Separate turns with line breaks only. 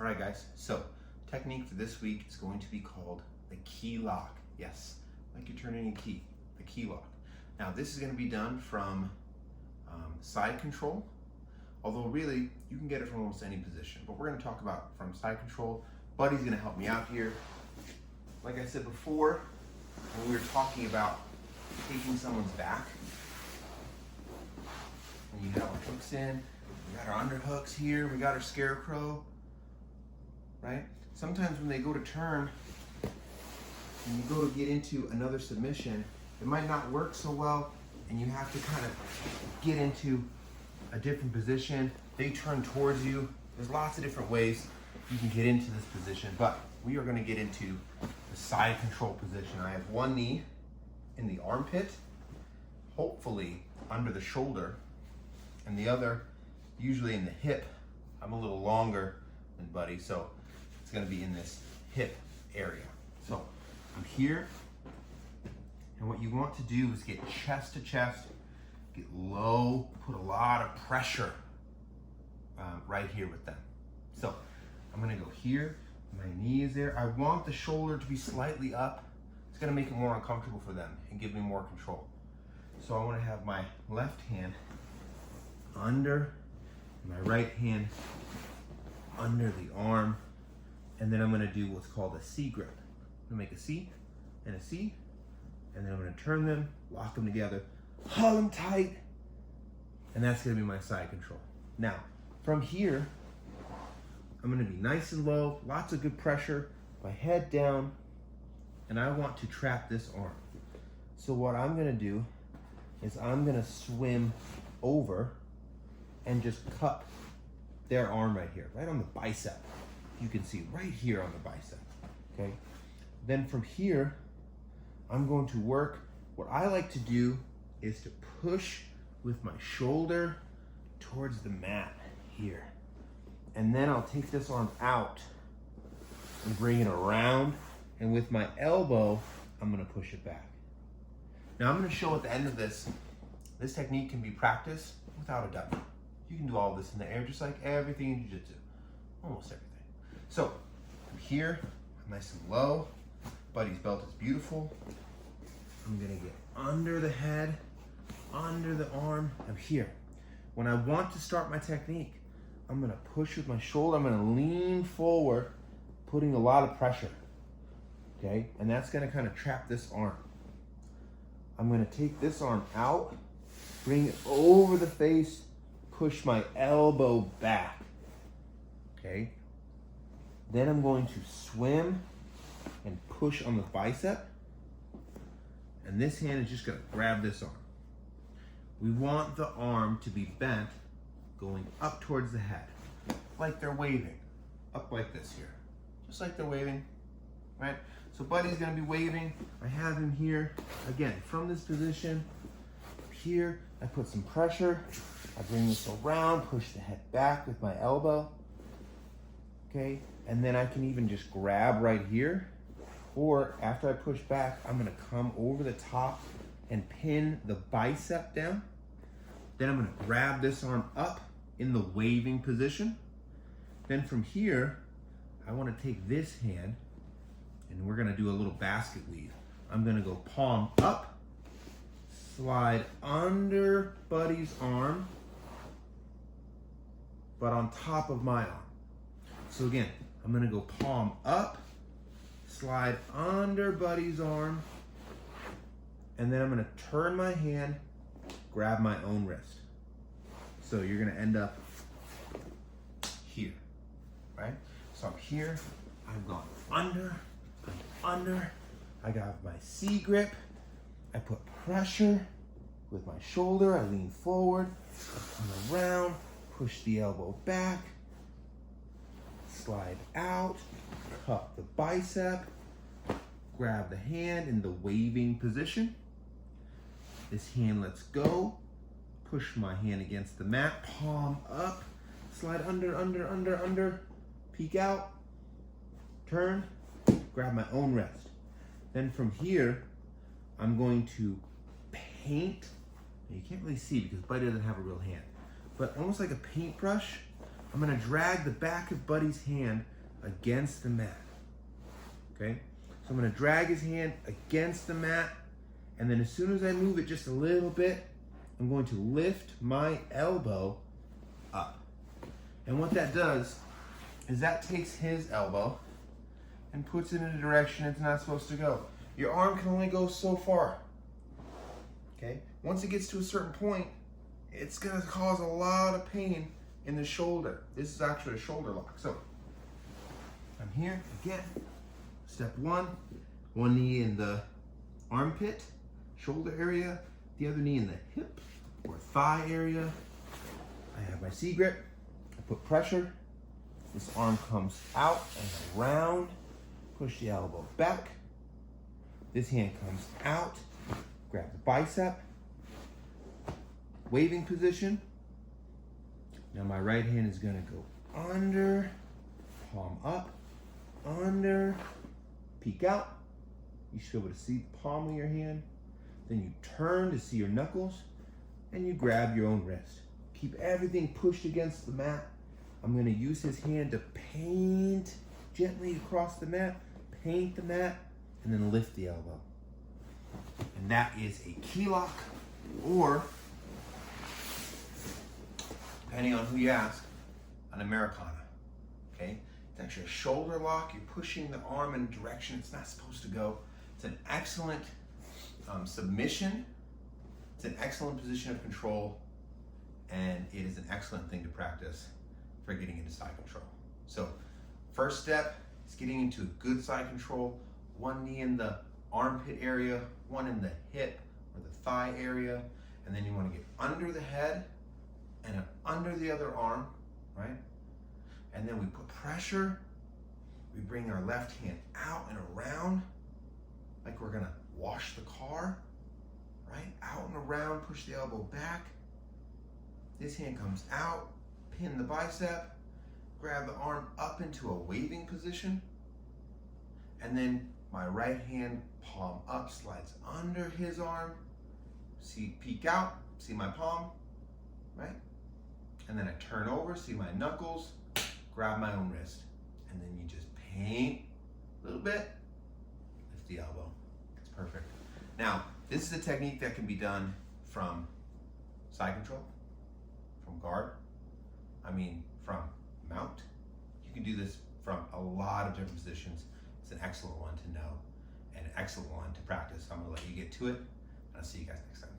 All right, guys, so technique for this week is going to be called the key lock. Yes, like you're turning a key, the key lock. Now, this is going to be done from side control, although really you can get it from almost any position, but we're going to talk about from side control. Buddy's going to help me out here. Like I said before, when we were talking about taking someone's back, and you have our hooks in, we got our underhooks here, we got our scarecrow, right? Sometimes when they go to turn, and you go to get into another submission, it might not work so well, and you have to kind of get into a different position. They turn towards you. There's lots of different ways you can get into this position, but we are going to get into the side control position. I have one knee in the armpit, hopefully under the shoulder, and the other usually in the hip. I'm a little longer than Buddy, so it's going to be in this hip area. So I'm here, and what you want to do is get chest to chest, get low, put a lot of pressure right here with them. So I'm going to go here, my knee is there. I want the shoulder to be slightly up. It's going to make it more uncomfortable for them and give me more control. So I want to have my left hand under, my right hand under the arm, and then I'm going to do what's called a C grip. I'm going to make a C and a C, and then I'm going to turn them, lock them together, hold them tight, and that's going to be my side control. Now, from here, I'm going to be nice and low, lots of good pressure, my head down, and I want to trap this arm. So what I'm going to do is I'm going to swim over and just cup their arm right here, right on the bicep. You can see right here on the bicep, okay? Then from here, I'm going to work. What I like to do is to push with my shoulder towards the mat here. And then I'll take this arm out and bring it around, and with my elbow, I'm gonna push it back. Now I'm gonna show at the end of this technique can be practiced without a dummy. You can do all this in the air, just like everything in jiu-jitsu, almost everything. So I'm here, I'm nice and low. Buddy's belt is beautiful. I'm gonna get under the head, under the arm. I'm here. When I want to start my technique, I'm gonna push with my shoulder. I'm gonna lean forward, putting a lot of pressure, okay? And that's gonna kind of trap this arm. I'm gonna take this arm out, bring it over the face, push my elbow back, okay? Then I'm going to swim and push on the bicep, and this hand is just gonna grab this arm. We want the arm to be bent, going up towards the head, like they're waving, up like this here, just like they're waving, right? So Buddy's gonna be waving. I have him here. Again, from this position, here, I put some pressure. I bring this around, push the head back with my elbow, okay? And then I can even just grab right here, or after I push back, I'm gonna come over the top and pin the bicep down. Then I'm gonna grab this arm up in the waving position. Then from here, I wanna take this hand and we're gonna do a little basket weave. I'm gonna go palm up, slide under Buddy's arm, but on top of my arm. So again, I'm gonna go palm up, slide under Buddy's arm, and then I'm gonna turn my hand, grab my own wrist. So you're gonna end up here, right? So I'm here, I've gone under, I got my C grip, I put pressure with my shoulder, I lean forward, I come around, push the elbow back, slide out, cup the bicep, grab the hand in the waving position. This hand lets go, push my hand against the mat, palm up, slide under, peek out, turn, grab my own wrist. Then from here, I'm going to paint. You can't really see because Buddy doesn't have a real hand, but almost like a paintbrush, I'm gonna drag the back of Buddy's hand against the mat, okay? So I'm gonna drag his hand against the mat, and then as soon as I move it just a little bit, I'm going to lift my elbow up. And what that does is that takes his elbow and puts it in a direction it's not supposed to go. Your arm can only go so far, okay? Once it gets to a certain point, it's gonna cause a lot of pain in the shoulder. This is actually a shoulder lock. So I'm here again. Step one knee in the armpit, shoulder area, the other knee in the hip or thigh area. I have my C-grip, I put pressure. This arm comes out and around, push the elbow back. This hand comes out, grab the bicep, waving position. Now my right hand is gonna go under, palm up, under, peek out. You should be able to see the palm of your hand. Then you turn to see your knuckles and you grab your own wrist. Keep everything pushed against the mat. I'm gonna use his hand to paint gently across the mat, paint the mat, and then lift the elbow. And that is a key lock, or depending on who you ask, an Americana, okay? It's actually a shoulder lock. You're pushing the arm in a direction it's not supposed to go. It's an excellent submission. It's an excellent position of control, and it is an excellent thing to practice for getting into side control. So first step is getting into good side control. One knee in the armpit area, one in the hip or the thigh area, and then you want to get under the head and under the other arm, right? And then we put pressure. We bring our left hand out and around like we're gonna wash the car, right? Out and around, push the elbow back. This hand comes out, pin the bicep, grab the arm up into a waving position, and then my right hand, palm up, slides under his arm. See, peek out, see my palm, right? And then I turn over, see my knuckles, grab my own wrist, and then you just paint a little bit, lift the elbow. It's perfect. Now, this is a technique that can be done from side control, from guard, from mount. You can do this from a lot of different positions. It's an excellent one to know and an excellent one to practice. So I'm gonna let you get to it, and I'll see you guys next time.